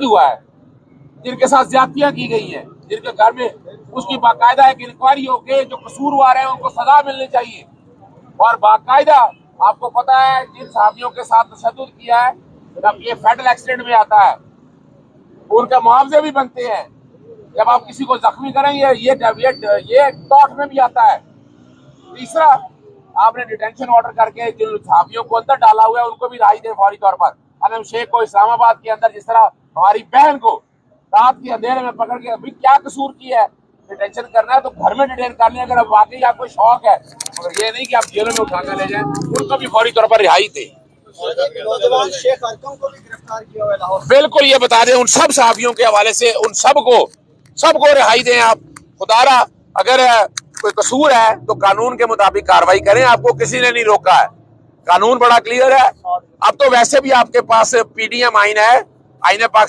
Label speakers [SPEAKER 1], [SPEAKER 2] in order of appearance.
[SPEAKER 1] हुआ है, जिनके साथ ज्यादतियां की गई हैं, जिनके घर में, उसकी बाकायदा एक इंक्वायरी होके जो कसूरवार है उनको सजा मिलनी चाहिए। और बाकायदा आपको पता है जिन साथियों के साथ तशद्दुद किया है, जब ये फेडरल एक्सीडेंट में आता है उनके मुआवजे भी बनते हैं। जब आप किसी को जख्मी करेंगे ये टॉट में भी आता है। तीसरा, आपने डिटेंशन ऑर्डर करके जिन साथियों को अंदर डाला हुआ है उनको भी रिहाई दे फौरी तौर पर। अनम शेख को इस्लामाबाद के अंदर जिस तरह हमारी बहन को रात के अंधेरे में पकड़ के अभी क्या कसूर किया है, डिटेंशन करना है तो घर में डिटेन कर लें अगर अब वाकई आपको शौक है, मगर ये नहीं कि आप जेलों में उठा कर ले जाए। उनको भी फौरी तौर पर रिहाई दे।
[SPEAKER 2] नौजवान शेख अरकम को भी गिरफ्तार किया हुआ लाहौर।
[SPEAKER 1] बिल्कुल, ये बता दें उन सब साथियों के हवाले से उन सबको रिहाई दें आप। खुदारा अगर कोई कसूर है तो कानून के मुताबिक कार्रवाई करें, आपको किसी ने नहीं रोका है, कानून बड़ा क्लियर है। अब तो वैसे भी आपके पास पीडीएम आइन है, आईने पाक